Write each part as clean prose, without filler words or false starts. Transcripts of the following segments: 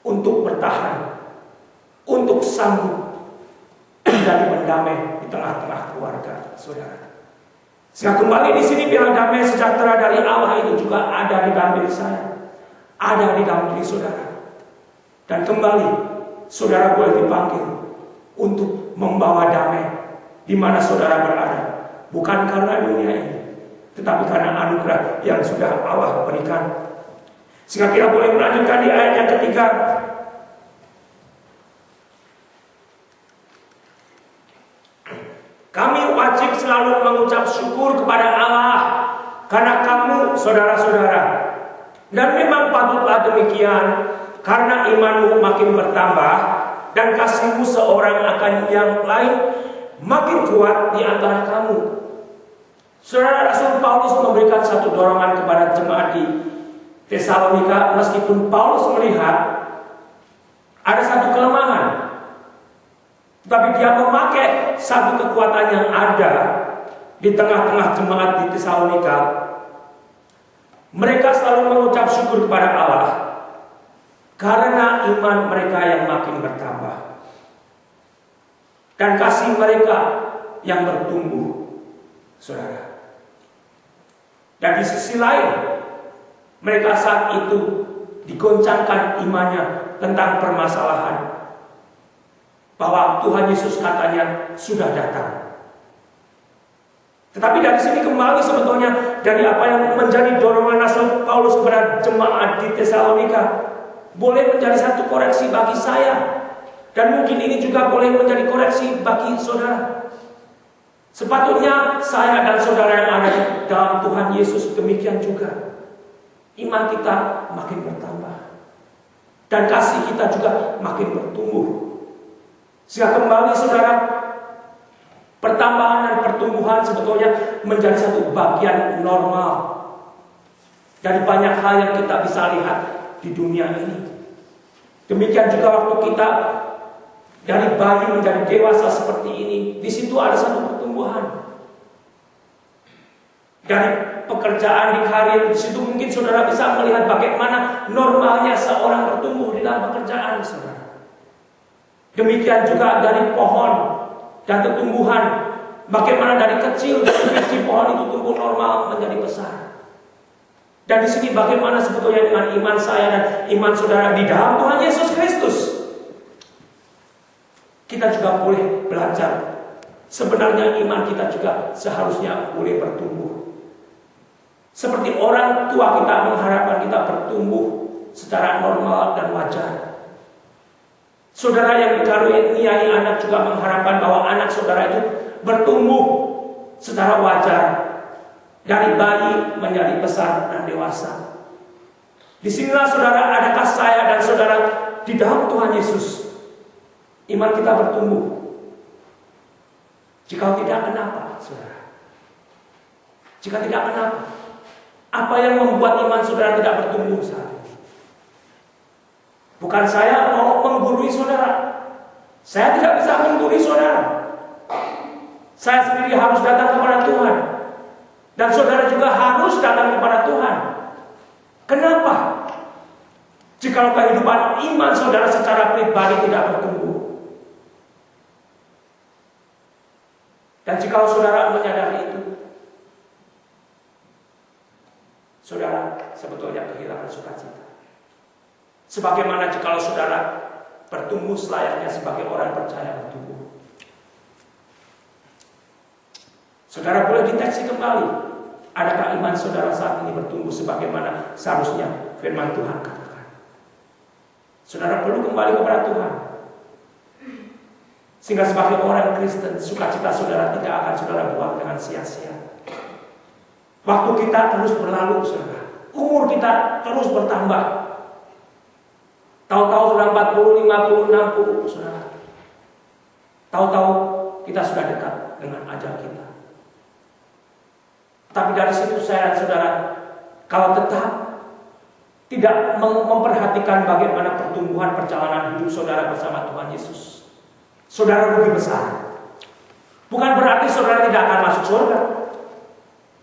untuk bertahan, untuk sanggup menjadi pendamai di tengah-tengah keluarga saudara. Sehingga kembali di sini bilang damai sejahtera dari Allah itu juga ada di dalam diri saya, ada di dalam diri saudara. Dan kembali saudara boleh dipanggil untuk membawa damai di mana saudara berada, bukan karena dunia ini, tetapi karena anugerah yang sudah Allah berikan. Sehingga kita boleh melanjutkan di ayat yang ketiga. Kami wajib selalu mengucap syukur kepada Allah karena kamu saudara-saudara. Dan memang patutlah demikian, karena imanmu makin bertambah dan kasihmu seorang akan yang lain makin kuat di antara kamu. Saudara, Rasul Paulus memberikan satu dorongan kepada jemaat di Tesalonika, meskipun Paulus melihat ada satu kelemahan, tapi dia memakai satu kekuatan yang ada di tengah-tengah jemaat di Tesalonika. Mereka selalu mengucap syukur kepada Allah karena iman mereka yang makin bertambah dan kasih mereka yang bertumbuh, saudara. Dan di sisi lain, mereka saat itu digoncangkan imannya tentang permasalahan bahwa Tuhan Yesus katanya sudah datang. Tetapi dari sini kembali sebetulnya dari apa yang menjadi dorongan Rasul Paulus kepada jemaat di Tesalonika boleh menjadi satu koreksi bagi saya, dan mungkin ini juga boleh menjadi koreksi bagi saudara. Sepatutnya saya dan saudara yang ada dalam Tuhan Yesus demikian juga. Iman kita makin bertambah dan kasih kita juga makin bertumbuh. Sehingga kembali saudara, pertambahan dan pertumbuhan sebetulnya menjadi satu bagian normal dari banyak hal yang kita bisa lihat di dunia ini. Demikian juga waktu kita dari bayi menjadi dewasa seperti ini, di situ ada satu pertumbuhan. Dari pekerjaan di karir, di situ mungkin saudara bisa melihat bagaimana normalnya seorang bertumbuh di dalam pekerjaan saudara. Demikian juga dari pohon dan tumbuhan, bagaimana dari kecil biji pohon itu tumbuh normal menjadi besar. Dan di sini bagaimana sebetulnya dengan iman saya dan iman saudara di dalam Tuhan Yesus Kristus. Kita juga boleh belajar. Sebenarnya iman kita juga seharusnya boleh bertumbuh. Seperti orang tua kita mengharapkan kita bertumbuh secara normal dan wajar. Saudara yang dikaruniai anak juga mengharapkan bahwa anak saudara itu bertumbuh secara wajar, dari bayi menjadi besar dan dewasa. Disinilah saudara, adakah saya dan saudara di dalam Tuhan Yesus, iman kita bertumbuh? Jika tidak, kenapa saudara? Jika tidak, kenapa? Apa yang membuat iman saudara tidak bertumbuh saat ini? Bukan saya mau menggurui saudara. Saya tidak bisa menggurui saudara. Saya sendiri harus datang kepada Tuhan. Dan saudara juga harus datang kepada Tuhan. Kenapa? Jika kehidupan iman saudara secara pribadi tidak bertumbuh. Dan jika saudara menyadari itu, saudara sebetulnya kehilangan sukacita. Sebagaimana jika saudara bertumbuh selayaknya sebagai orang percaya bertumbuh. Saudara boleh deteksi kembali, adakah iman saudara saat ini bertumbuh sebagaimana seharusnya firman Tuhan katakan. Saudara perlu kembali kepada Tuhan. Sehingga sebagai orang Kristen, sukacita saudara tidak akan saudara buang dengan sia-sia. Waktu kita terus berlalu saudara, umur kita terus bertambah. Tahu-tahu sudah 40, 50, 60 saudara. Tahu-tahu kita sudah dekat dengan ajal kita. Tapi dari situ saya dan saudara, kalau tetap tidak memperhatikan bagaimana pertumbuhan perjalanan hidup saudara bersama Tuhan Yesus, saudara rugi besar. Bukan berarti saudara tidak akan masuk surga.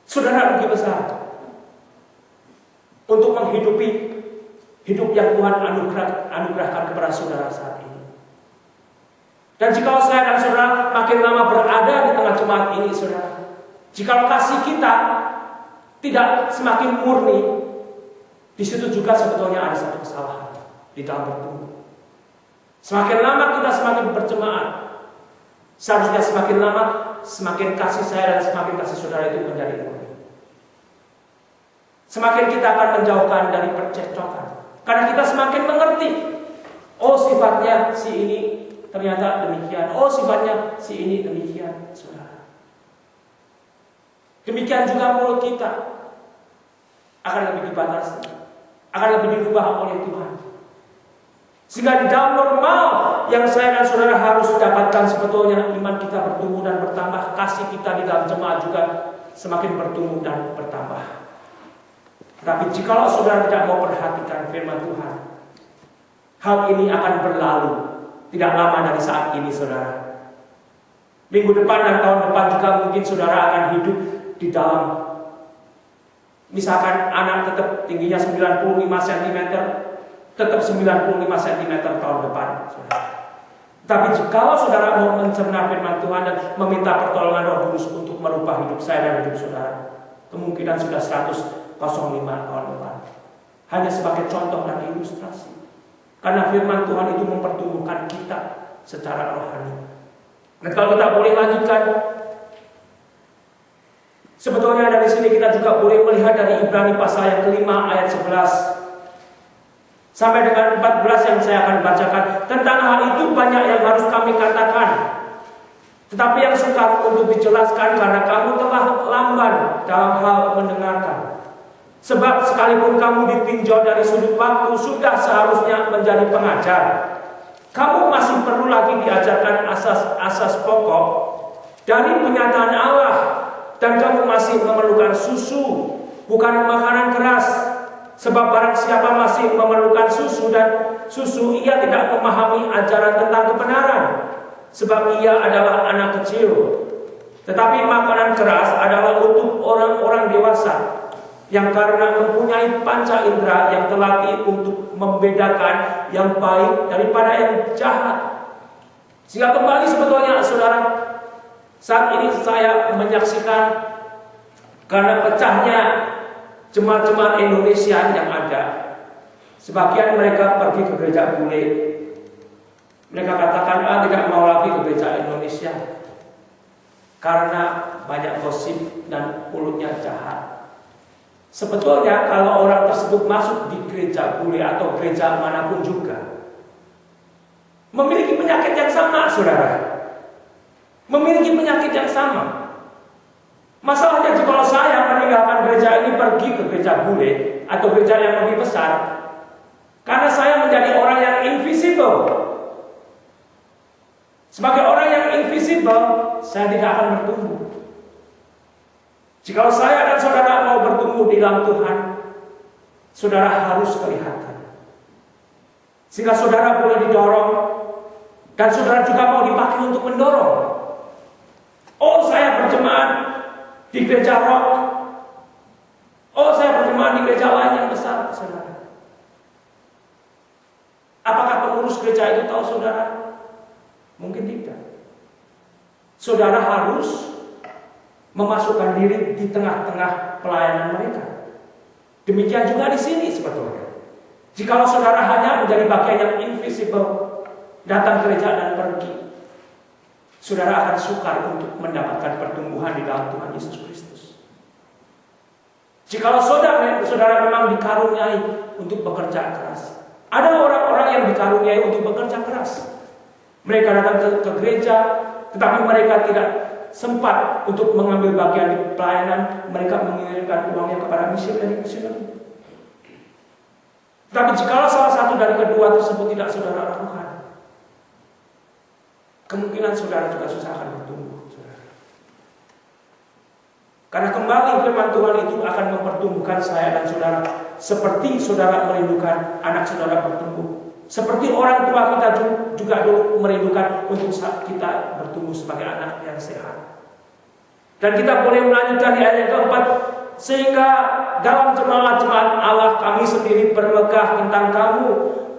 Saudara rugi besar. Untuk menghidupi hidup yang Tuhan anugerahkan kepada saudara saat ini. Dan jika saya dan saudara makin lama berada di tengah jemaat ini, saudara, jika kasih kita tidak semakin murni, di situ juga sebetulnya ada satu kesalahan di dalam bertumbuh. Semakin lama kita semakin berjemaat, seharusnya semakin lama semakin kasih saya dan semakin kasih saudara itu menjadi murni. Semakin kita akan menjauhkan dari percekcokan, karena kita semakin mengerti, oh sifatnya si ini ternyata demikian, oh sifatnya si ini demikian, saudara. Demikian juga mulut kita akan lebih dibatasi, akan lebih dirubah oleh Tuhan. Sehingga di dalam normal yang saya dan saudara harus dapatkan, sebetulnya iman kita bertumbuh dan bertambah, kasih kita di dalam jemaat juga semakin bertumbuh dan bertambah. Tetapi jikalau saudara tidak mau perhatikan firman Tuhan, hal ini akan berlalu tidak lama dari saat ini, saudara. Minggu depan dan tahun depan juga mungkin saudara akan hidup di dalam, misalkan anak tetap tingginya 95 cm, tetap 95 cm tahun depan, saudara. Tapi jika saudara mau mencerna firman Tuhan dan meminta pertolongan Roh Kudus untuk merubah hidup saya dan hidup saudara, kemungkinan sudah 105 tahun depan. Hanya sebagai contoh dan ilustrasi. Karena firman Tuhan itu mempertumbuhkan kita secara rohani. Dan kalau kita boleh lanjutkan, sebetulnya dari sini kita juga boleh melihat dari Ibrani pasal yang kelima ayat 11 sampai dengan 14 yang saya akan bacakan. Tentang hal itu banyak yang harus kami katakan, tetapi yang sukar untuk dijelaskan karena kamu telah lamban dalam hal mendengarkan. Sebab sekalipun kamu ditinjau dari sudut waktu, sudah seharusnya menjadi pengajar. Kamu masih perlu lagi diajarkan asas-asas pokok dari penyataan Allah, dan kamu masih memerlukan susu, bukan makanan keras. Sebab barang siapa masih memerlukan susu dan susu, ia tidak memahami ajaran tentang kebenaran, sebab ia adalah anak kecil. Tetapi makanan keras adalah untuk orang-orang dewasa, yang karena mempunyai panca indera yang terlatih untuk membedakan yang baik daripada yang jahat. Sehingga kembali sebetulnya saudara, saat ini saya menyaksikan karena pecahnya jemaat-jemaat Indonesia yang ada, sebagian mereka pergi ke gereja bule. Mereka katakan, tidak mau lagi ke gereja Indonesia karena banyak gosip dan mulutnya jahat. Sebetulnya kalau orang tersebut masuk di gereja bule atau gereja manapun juga, memiliki penyakit yang sama, saudara. Memiliki penyakit yang sama. Masalahnya jika saya meninggalkan gereja ini pergi ke gereja bule atau gereja yang lebih besar, karena saya menjadi orang yang invisible. Sebagai orang yang invisible, saya tidak akan bertumbuh. Jika saya dan saudara mau bertumbuh di dalam Tuhan, saudara harus kelihatan. Sehingga saudara boleh didorong, dan saudara juga mau dipakai untuk mendorong. Oh, saya berjemaat di gereja rock. Oh, saya berjemaat di gereja lain yang besar, saudara. Apakah pengurus gereja itu tahu saudara? Mungkin tidak. Saudara harus memasukkan diri di tengah-tengah pelayanan mereka. Demikian juga di sini sebetulnya. Jikalau saudara hanya menjadi bagian yang invisible, datang gereja dan pergi, saudara akan sukar untuk mendapatkan pertumbuhan di dalam Tuhan Yesus Kristus. Jikalau saudara memang dikaruniai untuk bekerja keras, ada orang-orang yang dikaruniai untuk bekerja keras. Mereka datang ke gereja, tetapi mereka tidak sempat untuk mengambil bagian di pelayanan. Mereka mengirimkan uangnya kepada misioneri. Tapi jika salah satu dari kedua tersebut tidak saudara lakukan, kemungkinan saudara juga susah akan bertumbuh, saudara. Karena kembali firman Tuhan itu akan mempertumbuhkan saya dan saudara, seperti saudara merindukan anak saudara bertumbuh, seperti orang tua kita juga dulu merindukan untuk kita bertumbuh sebagai anak yang sehat. Dan kita boleh melanjutkan di ayat yang keempat, Sehingga dalam jemaat-jemaat Allah kami sendiri bermegah tentang kamu.